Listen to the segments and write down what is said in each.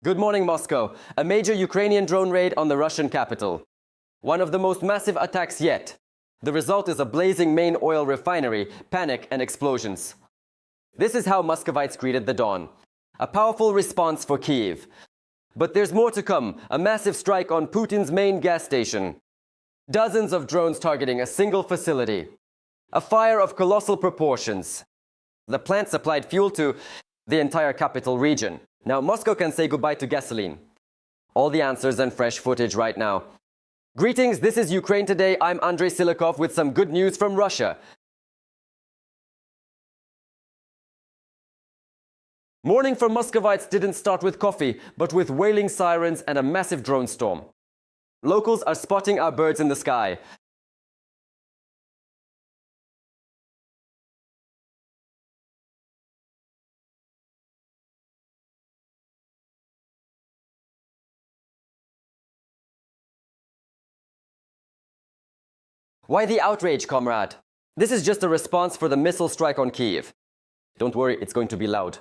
Good morning, Moscow. A major Ukrainian drone raid on the Russian capital. One of the most massive attacks yet. The result is a blazing main oil refinery, panic and explosions. This is how Muscovites greeted the dawn. A powerful response for Kyiv. But there's more to come, a massive strike on Putin's main gas station. Dozens of drones targeting a single facility. A fire of colossal proportions. The plant supplied fuel to the entire capital region. Now Moscow can say goodbye to gasoline. All the answers and fresh footage right now. Greetings, this is Ukraine Today. I'm Andrei Silikov with some good news from Russia. Morning for Muscovites didn't start with coffee, but with wailing sirens and a massive drone storm. Locals are spotting our birds in the sky. Why the outrage, comrade? This is just a response for the missile strike on Kyiv. Don't worry, it's going to be loud.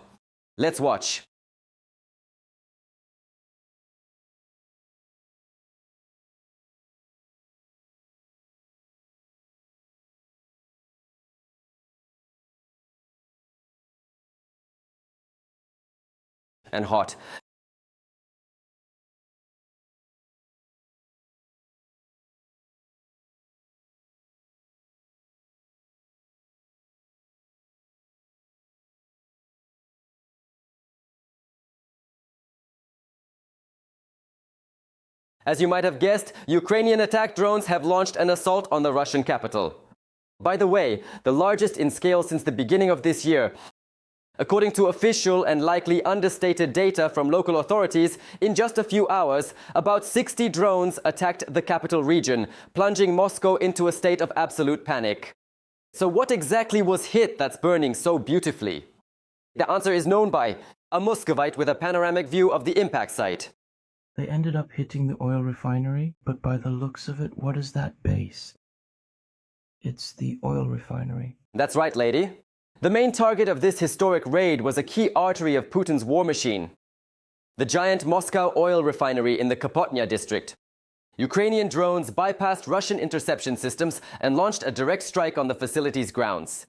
Let's watch. And hot. As you might have guessed, Ukrainian attack drones have launched an assault on the Russian capital. By the way, the largest in scale since the beginning of this year. According to official and likely understated data from local authorities, in just a few hours, about 60 drones attacked the capital region, plunging Moscow into a state of absolute panic. So what exactly was hit that's burning so beautifully? The answer is known by a Muscovite with a panoramic view of the impact site. They ended up hitting the oil refinery, but by the looks of it, what is that base? It's the oil refinery. That's right, lady. The main target of this historic raid was a key artery of Putin's war machine. The giant Moscow oil refinery in the Kapotnya district. Ukrainian drones bypassed Russian interception systems and launched a direct strike on the facility's grounds.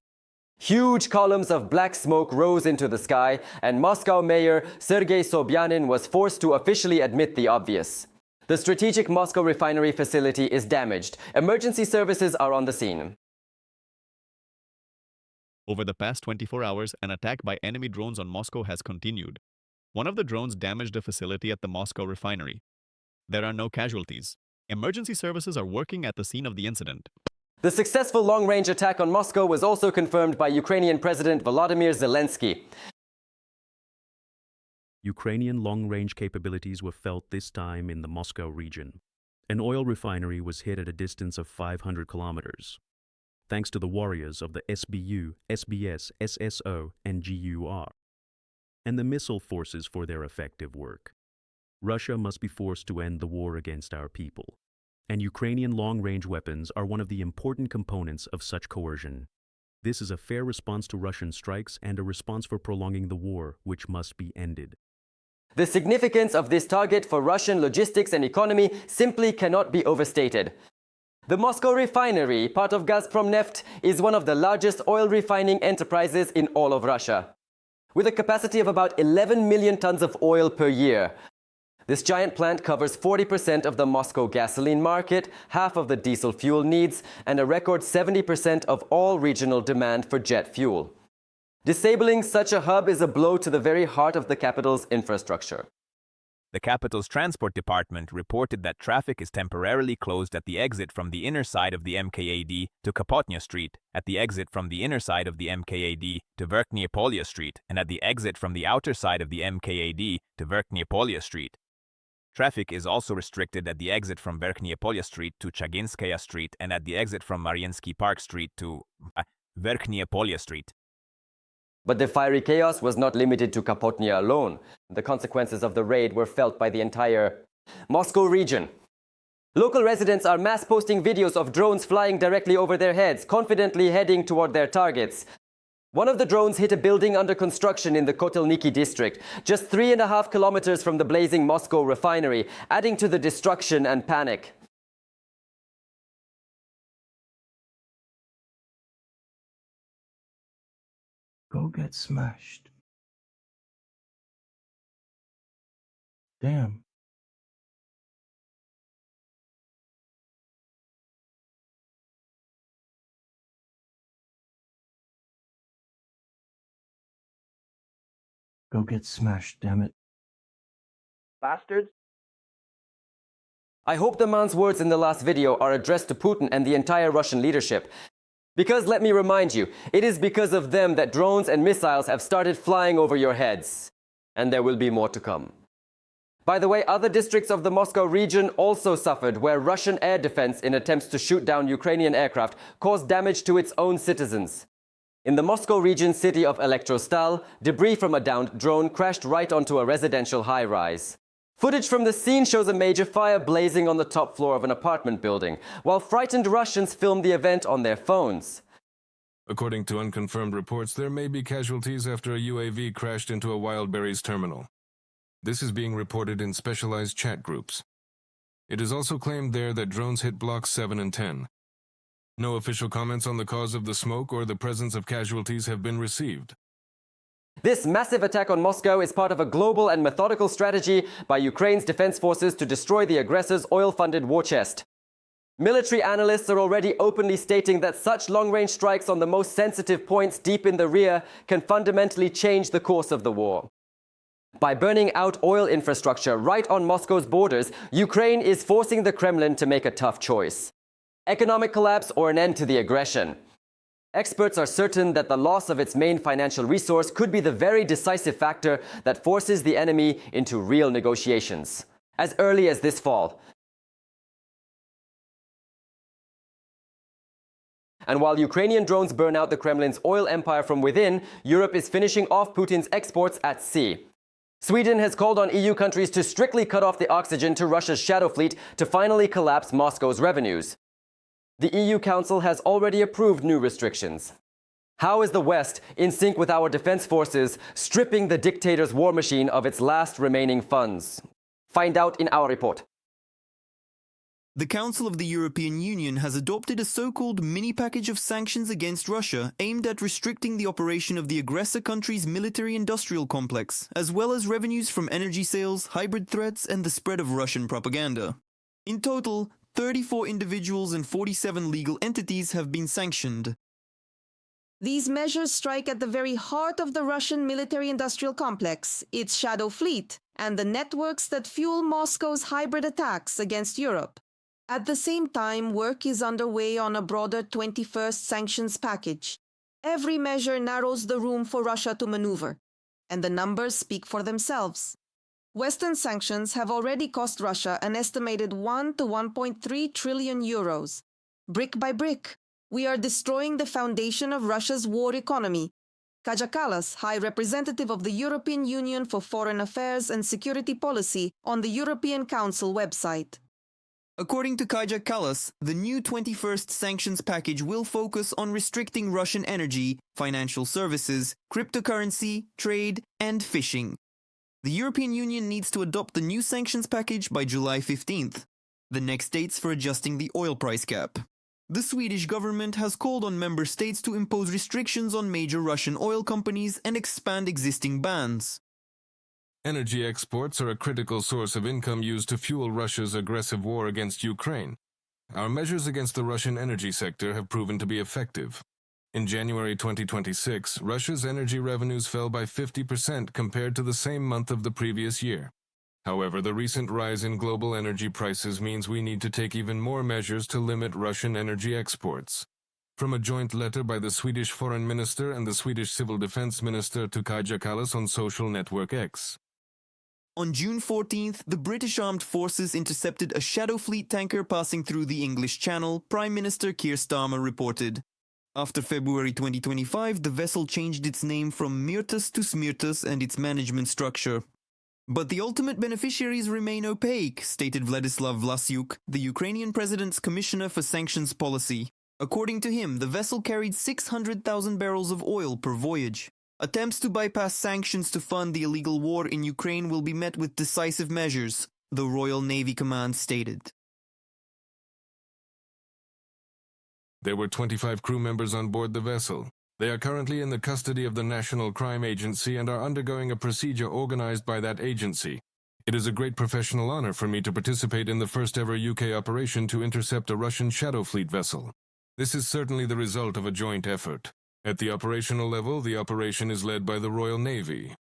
Huge columns of black smoke rose into the sky, and Moscow Mayor Sergei Sobyanin was forced to officially admit the obvious. The strategic Moscow refinery facility is damaged. Emergency services are on the scene. Over the past 24 hours, an attack by enemy drones on Moscow has continued. One of the drones damaged a facility at the Moscow refinery. There are no casualties. Emergency services are working at the scene of the incident. The successful long-range attack on Moscow was also confirmed by Ukrainian President Volodymyr Zelensky. Ukrainian long-range capabilities were felt this time in the Moscow region. An oil refinery was hit at a distance of 500 kilometers. Thanks to the warriors of the SBU, SBS, SSO, and GUR, and the missile forces for their effective work. Russia must be forced to end the war against our people. And Ukrainian long-range weapons are one of the important components of such coercion. This is a fair response to Russian strikes and a response for prolonging the war, which must be ended. The significance of this target for Russian logistics and economy simply cannot be overstated. The Moscow refinery, part of Gazprom Neft, is one of the largest oil refining enterprises in all of Russia, with a capacity of about 11 million tons of oil per year. This giant plant covers 40% of the Moscow gasoline market, half of the diesel fuel needs, and a record 70% of all regional demand for jet fuel. Disabling such a hub is a blow to the very heart of the capital's infrastructure. The capital's transport department reported that traffic is temporarily closed at the exit from the inner side of the MKAD to Kapotnya Street, at the exit from the inner side of the MKAD to Verkhnie Polya Street, and at the exit from the outer side of the MKAD to Verkhnie Polya Street. Traffic is also restricted at the exit from Verkhnie Polya Street to Chaginskaya Street and at the exit from Mariinsky Park Street to Verkhnie Polya Street. But the fiery chaos was not limited to Kapotnya alone. The consequences of the raid were felt by the entire Moscow region. Local residents are mass posting videos of drones flying directly over their heads, confidently heading toward their targets. One of the drones hit a building under construction in the Kotelniki district, just 3.5 kilometers from the blazing Moscow refinery, adding to the destruction and panic. Go get smashed. Damn. Go get smashed, damn it. Bastards. I hope the man's words in the last video are addressed to Putin and the entire Russian leadership. Because let me remind you, it is because of them that drones and missiles have started flying over your heads. And there will be more to come. By the way, other districts of the Moscow region also suffered, where Russian air defense in attempts to shoot down Ukrainian aircraft caused damage to its own citizens. In the Moscow region city of Elektrostal, debris from a downed drone crashed right onto a residential high-rise. Footage from the scene shows a major fire blazing on the top floor of an apartment building, while frightened Russians filmed the event on their phones. According to unconfirmed reports, there may be casualties after a UAV crashed into a Wildberries terminal. This is being reported in specialized chat groups. It is also claimed there that drones hit blocks 7 and 10. No official comments on the cause of the smoke or the presence of casualties have been received. This massive attack on Moscow is part of a global and methodical strategy by Ukraine's defense forces to destroy the aggressor's oil-funded war chest. Military analysts are already openly stating that such long-range strikes on the most sensitive points deep in the rear can fundamentally change the course of the war. By burning out oil infrastructure right on Moscow's borders, Ukraine is forcing the Kremlin to make a tough choice: economic collapse or an end to the aggression. Experts are certain that the loss of its main financial resource could be the very decisive factor that forces the enemy into real negotiations. As early as this fall. And while Ukrainian drones burn out the Kremlin's oil empire from within, Europe is finishing off Putin's exports at sea. Sweden has called on EU countries to strictly cut off the oxygen to Russia's shadow fleet to finally collapse Moscow's revenues. The EU Council has already approved new restrictions. How is the West, in sync with our defense forces, stripping the dictator's war machine of its last remaining funds? Find out in our report. The Council of the European Union has adopted a so-called mini-package of sanctions against Russia aimed at restricting the operation of the aggressor country's military-industrial complex, as well as revenues from energy sales, hybrid threats, and the spread of Russian propaganda. In total, 34 individuals and 47 legal entities have been sanctioned. These measures strike at the very heart of the Russian military-industrial complex, its shadow fleet, and the networks that fuel Moscow's hybrid attacks against Europe. At the same time, work is underway on a broader 21st sanctions package. Every measure narrows the room for Russia to maneuver, and the numbers speak for themselves. Western sanctions have already cost Russia an estimated 1 to 1.3 trillion euros. Brick by brick, we are destroying the foundation of Russia's war economy. Kaja Kallas, High Representative of the European Union for Foreign Affairs and Security Policy, on the European Council website. According to Kaja Kallas, the new 21st sanctions package will focus on restricting Russian energy, financial services, cryptocurrency, trade, and fishing. The European Union needs to adopt the new sanctions package by July 15th, the next dates for adjusting the oil price cap. The Swedish government has called on member states to impose restrictions on major Russian oil companies and expand existing bans. Energy exports are a critical source of income used to fuel Russia's aggressive war against Ukraine. Our measures against the Russian energy sector have proven to be effective. In January 2026, Russia's energy revenues fell by 50% compared to the same month of the previous year. However, the recent rise in global energy prices means we need to take even more measures to limit Russian energy exports. From a joint letter by the Swedish Foreign Minister and the Swedish Civil Defense Minister to Kaja Kallas on social network X. On June 14th, the British Armed Forces intercepted a shadow fleet tanker passing through the English Channel, Prime Minister Keir Starmer reported. After February 2025, the vessel changed its name from Myrtus to Smirtus and its management structure. But the ultimate beneficiaries remain opaque, stated Vladislav Vlasyuk, the Ukrainian president's commissioner for sanctions policy. According to him, the vessel carried 600,000 barrels of oil per voyage. Attempts to bypass sanctions to fund the illegal war in Ukraine will be met with decisive measures, the Royal Navy Command stated. There were 25 crew members on board the vessel. They are currently in the custody of the National Crime Agency and are undergoing a procedure organized by that agency. It is a great professional honor for me to participate in the first ever UK operation to intercept a Russian Shadow Fleet vessel. This is certainly the result of a joint effort. At the operational level, the operation is led by the Royal Navy.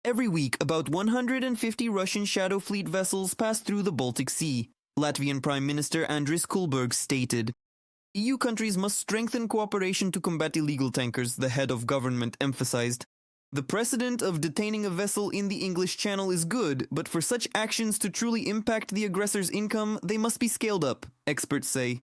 Every week, about 150 Russian Shadow Fleet vessels pass through the Baltic Sea, Latvian Prime Minister Andris Kulbergs stated. EU countries must strengthen cooperation to combat illegal tankers, the head of government emphasized. The precedent of detaining a vessel in the English Channel is good, but for such actions to truly impact the aggressor's income, they must be scaled up, experts say.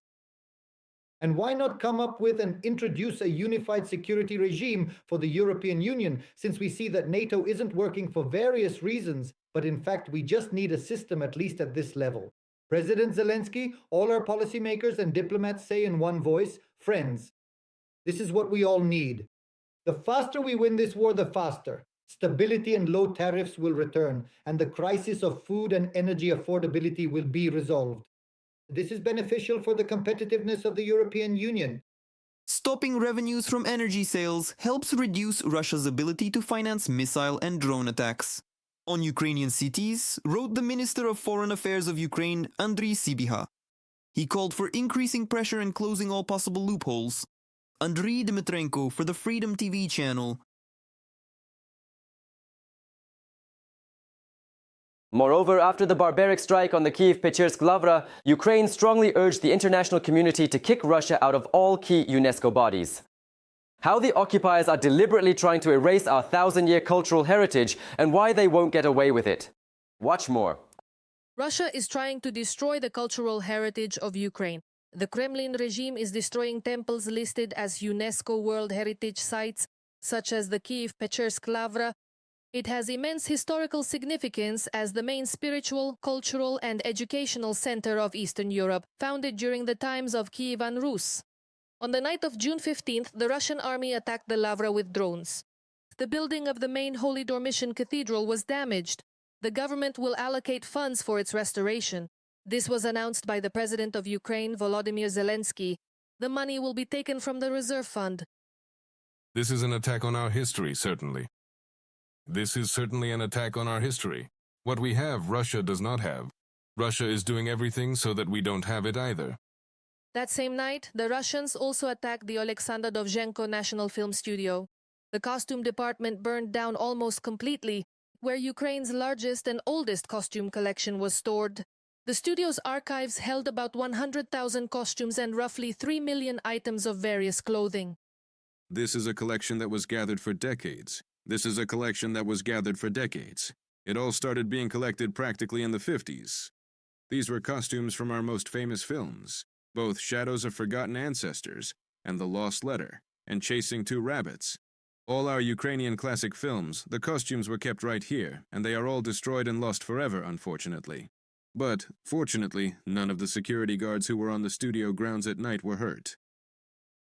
And why not come up with and introduce a unified security regime for the European Union, since we see that NATO isn't working for various reasons, but in fact we just need a system at least at this level. President Zelensky, all our policymakers and diplomats say in one voice, friends, this is what we all need. The faster we win this war, the faster. Stability and low tariffs will return, and the crisis of food and energy affordability will be resolved. This is beneficial for the competitiveness of the European Union. Stopping revenues from energy sales helps reduce Russia's ability to finance missile and drone attacks. On Ukrainian cities, wrote the Minister of Foreign Affairs of Ukraine, Andriy Sybiha. He called for increasing pressure and closing all possible loopholes. Andriy Dmitrenko for the Freedom TV channel. Moreover, after the barbaric strike on the Kyiv-Pechirsk-Lavra, Ukraine strongly urged the international community to kick Russia out of all key UNESCO bodies. How the occupiers are deliberately trying to erase our 1,000-year cultural heritage and why they won't get away with it. Watch more. Russia is trying to destroy the cultural heritage of Ukraine. The Kremlin regime is destroying temples listed as UNESCO World Heritage Sites, such as the Kyiv-Pechirsk-Lavra. It has immense historical significance as the main spiritual, cultural and educational center of Eastern Europe, founded during the times of Kievan Rus. On the night of June 15th, the Russian army attacked the Lavra with drones. The building of the main Holy Dormition Cathedral was damaged. The government will allocate funds for its restoration. This was announced by the President of Ukraine, Volodymyr Zelensky. The money will be taken from the reserve fund. This is an attack on our history, certainly. This is certainly an attack on our history. What we have, Russia does not have. Russia is doing everything so that we don't have it either. That same night, the Russians also attacked the Alexander Dovzhenko National Film Studio. The costume department burned down almost completely, where Ukraine's largest and oldest costume collection was stored. The studio's archives held about 100,000 costumes and roughly 3 million items of various clothing. This is a collection that was gathered for decades. This is a collection that was gathered for decades. It all started being collected practically in the 50s. These were costumes from our most famous films, both Shadows of Forgotten Ancestors and The Lost Letter, and Chasing Two Rabbits. All our Ukrainian classic films, the costumes were kept right here, and they are all destroyed and lost forever, unfortunately. But, fortunately, none of the security guards who were on the studio grounds at night were hurt.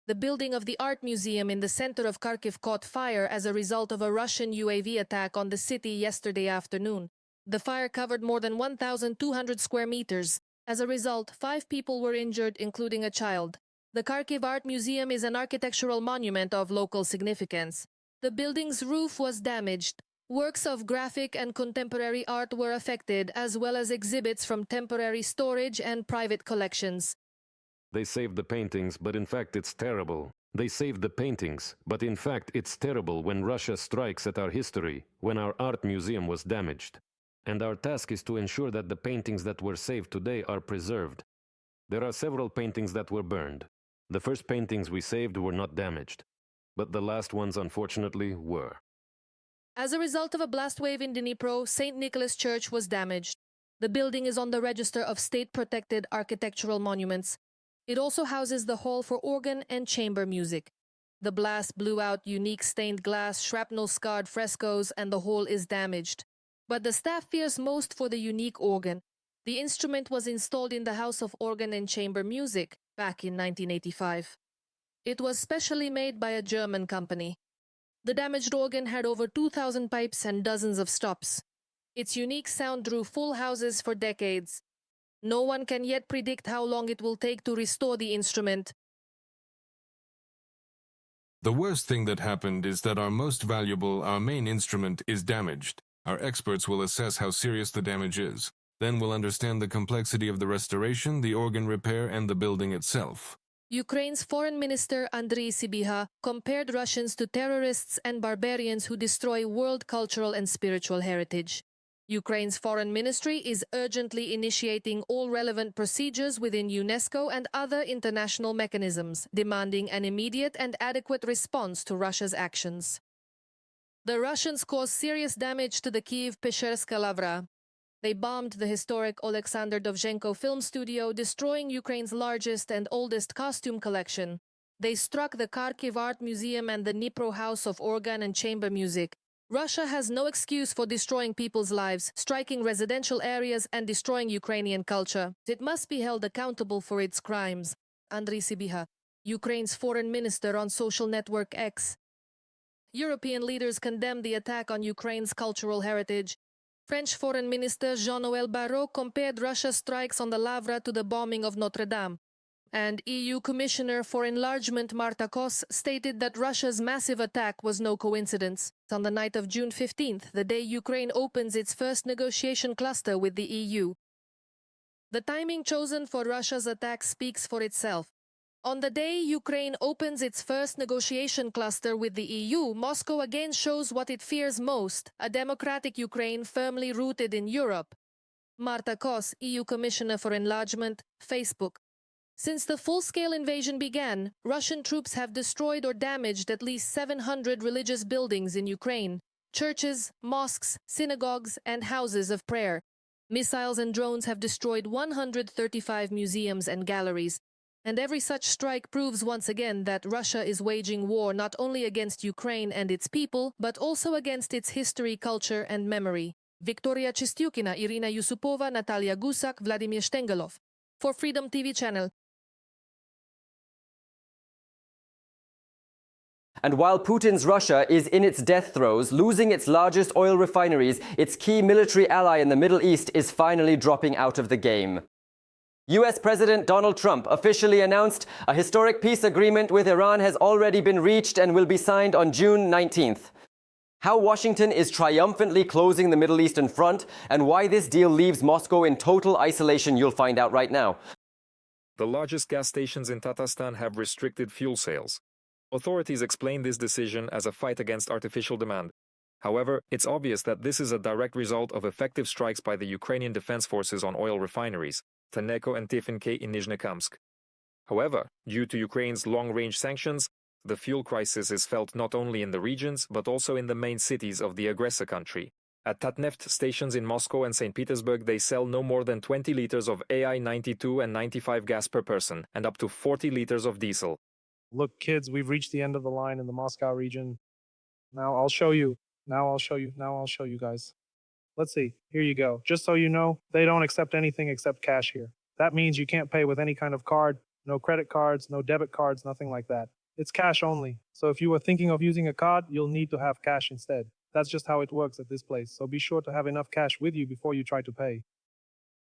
The building of the art museum in the center of Kharkiv caught fire as a result of a Russian UAV attack on the city yesterday afternoon. The fire covered more than 1,200 square meters. As a result, 5 people were injured, including a child. The Kharkiv Art Museum is an architectural monument of local significance. The building's roof was damaged. Works of graphic and contemporary art were affected, as well as exhibits from temporary storage and private collections. They saved the paintings, but in fact it's terrible. They saved the paintings, but in fact it's terrible when Russia strikes at our history, when our art museum was damaged. And our task is to ensure that the paintings that were saved today are preserved. There are several paintings that were burned. The first paintings we saved were not damaged, but the last ones unfortunately were. As a result of a blast wave in Dnipro, St. Nicholas Church was damaged. The building is on the register of state-protected architectural monuments. It also houses the hall for organ and chamber music. The blast blew out unique stained glass, shrapnel-scarred frescoes, and the hall is damaged. But the staff fears most for the unique organ. The instrument was installed in the House of Organ and Chamber Music back in 1985. It was specially made by a German company. The damaged organ had over 2,000 pipes and dozens of stops. Its unique sound drew full houses for decades. No one can yet predict how long it will take to restore the instrument. The worst thing that happened is that our main instrument is damaged. Our experts will assess how serious the damage is. Then we'll understand the complexity of the restoration, the organ repair, and the building itself. Ukraine's Foreign Minister Andriy Sybiha compared Russians to terrorists and barbarians who destroy world cultural and spiritual heritage. Ukraine's foreign ministry is urgently initiating all relevant procedures within UNESCO and other international mechanisms, demanding an immediate and adequate response to Russia's actions. The Russians caused serious damage to the Kyiv-Pezherska Lavra. They bombed the historic Alexander Dovzhenko film studio, destroying Ukraine's largest and oldest costume collection. They struck the Kharkiv Art Museum and the Dnipro House of Organ and Chamber Music. Russia has no excuse for destroying people's lives, striking residential areas and destroying Ukrainian culture. It must be held accountable for its crimes. Andriy Sybiha, Ukraine's foreign minister, on social network X. European leaders condemned the attack on Ukraine's cultural heritage. French Foreign Minister Jean-Noël Barrot compared Russia's strikes on the Lavra to the bombing of Notre Dame. And EU Commissioner for Enlargement Marta Kos stated that Russia's massive attack was no coincidence. On the night of June 15th, the day Ukraine opens its first negotiation cluster with the EU. The timing chosen for Russia's attack speaks for itself. On the day Ukraine opens its first negotiation cluster with the EU, Moscow again shows what it fears most, a democratic Ukraine firmly rooted in Europe. Marta Kos, EU Commissioner for Enlargement, Facebook. Since the full-scale invasion began, Russian troops have destroyed or damaged at least 700 religious buildings in Ukraine, churches, mosques, synagogues, and houses of prayer. Missiles and drones have destroyed 135 museums and galleries. And every such strike proves once again that Russia is waging war not only against Ukraine and its people, but also against its history, culture, and memory. Victoria Chistyukina, Irina Yusupova, Natalia Gusak, Vladimir Shtengelov. For Freedom TV channel. And while Putin's Russia is in its death throes, losing its largest oil refineries, its key military ally in the Middle East is finally dropping out of the game. US President Donald Trump officially announced a historic peace agreement with Iran has already been reached and will be signed on June 19th. How Washington is triumphantly closing the Middle Eastern front and why this deal leaves Moscow in total isolation, you'll find out right now. The largest gas stations in Tatarstan have restricted fuel sales. Authorities explain this decision as a fight against artificial demand. However, it's obvious that this is a direct result of effective strikes by the Ukrainian Defense Forces on oil refineries, Teneko and Tifinke in Nizhnekamsk. However, due to Ukraine's long-range sanctions, the fuel crisis is felt not only in the regions but also in the main cities of the aggressor country. At Tatneft stations in Moscow and St. Petersburg, they sell no more than 20 liters of AI 92 and 95 gas per person and up to 40 liters of diesel. Look, kids, we've reached the end of the line in the Moscow region. Now I'll show you. Now I'll show you guys. Let's see. Here you go. Just so you know, they don't accept anything except cash here. That means you can't pay with any kind of card, no credit cards, no debit cards, nothing like that. It's cash only. So if you were thinking of using a card, you'll need to have cash instead. That's just how it works at this place. So be sure to have enough cash with you before you try to pay.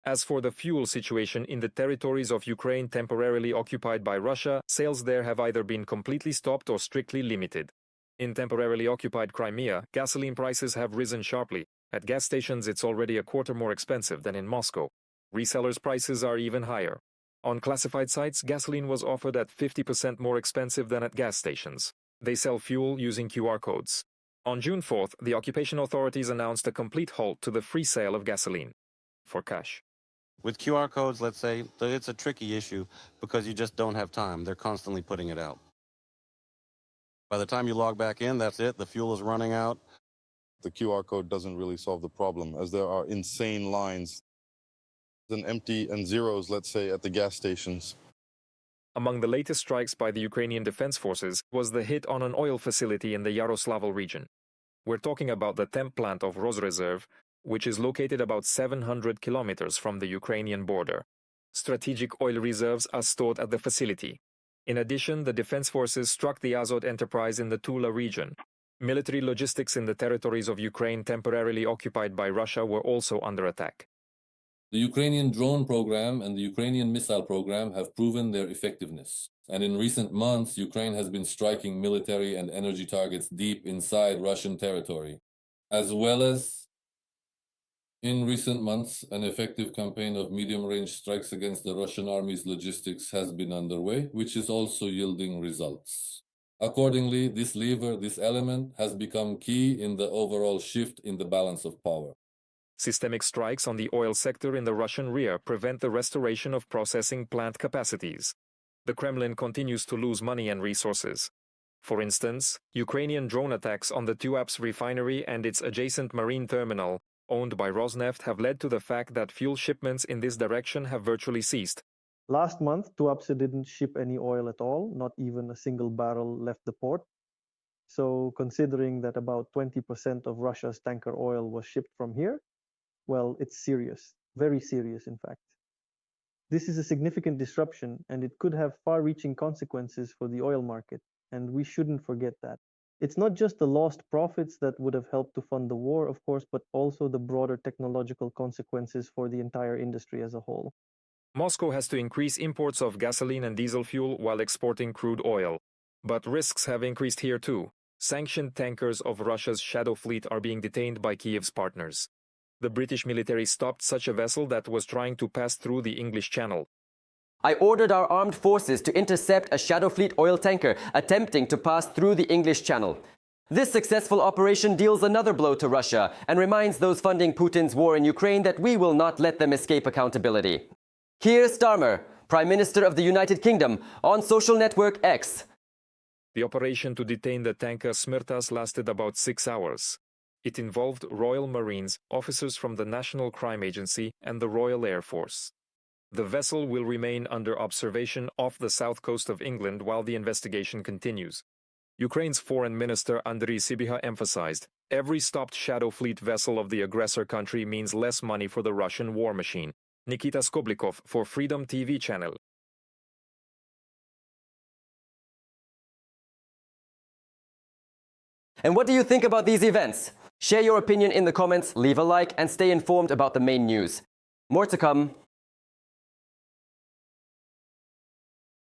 As for the fuel situation in the territories of Ukraine temporarily occupied by Russia, sales there have either been completely stopped or strictly limited. In temporarily occupied Crimea, gasoline prices have risen sharply. At gas stations, it's already a quarter more expensive than in Moscow. Resellers' prices are even higher. On classified sites, gasoline was offered at 50% more expensive than at gas stations. They sell fuel using QR codes. On June 4th, the occupation authorities announced a complete halt to the free sale of gasoline for cash. With QR codes, let's say, it's a tricky issue because you just don't have time. They're constantly putting it out. By the time you log back in, that's it. The fuel is running out. The QR code doesn't really solve the problem, as there are insane lines and empty and zeros, let's say, at the gas stations. Among the latest strikes by the Ukrainian Defense Forces was the hit on an oil facility in the Yaroslavl region. We're talking about the temp plant of Rosreserve, which is located about 700 kilometers from the Ukrainian border. Strategic oil reserves are stored at the facility. In addition, the defense forces struck the Azot enterprise in the Tula region. Military logistics in the territories of Ukraine temporarily occupied by Russia were also under attack. The Ukrainian drone program and the Ukrainian missile program have proven their effectiveness. And in recent months, Ukraine has been striking military and energy targets deep inside Russian territory. As well as, in recent months, an effective campaign of medium-range strikes against the Russian army's logistics has been underway, which is also yielding results. Accordingly, this lever, this element, has become key in the overall shift in the balance of power. Systemic strikes on the oil sector in the Russian rear prevent the restoration of processing plant capacities. The Kremlin continues to lose money and resources. For instance, Ukrainian drone attacks on the Tuapse refinery and its adjacent marine terminal, owned by Rosneft, have led to the fact that fuel shipments in this direction have virtually ceased. Last month, Tuapse didn't ship any oil at all, not even a single barrel left the port. So considering that about 20% of Russia's tanker oil was shipped from here, well, it's serious, very serious in fact. This is a significant disruption and it could have far-reaching consequences for the oil market, and we shouldn't forget that. It's not just the lost profits that would have helped to fund the war, of course, but also the broader technological consequences for the entire industry as a whole. Moscow has to increase imports of gasoline and diesel fuel while exporting crude oil. But risks have increased here too. Sanctioned tankers of Russia's shadow fleet are being detained by Kiev's partners. The British military stopped such a vessel that was trying to pass through the English Channel. I ordered our armed forces to intercept a shadow fleet oil tanker attempting to pass through the English Channel. This successful operation deals another blow to Russia and reminds those funding Putin's war in Ukraine that we will not let them escape accountability. Keir Starmer, Prime Minister of the United Kingdom, on social network X. The operation to detain the tanker Smirtas lasted about 6 hours. It involved Royal Marines, officers from the National Crime Agency, and the Royal Air Force. The vessel will remain under observation off the south coast of England while the investigation continues. Ukraine's Foreign Minister Andriy Sybiha emphasized, every stopped shadow fleet vessel of the aggressor country means less money for the Russian war machine. Nikita Skoblikov for Freedom TV channel. And what do you think about these events? Share your opinion in the comments, leave a like, and stay informed about the main news. More to come.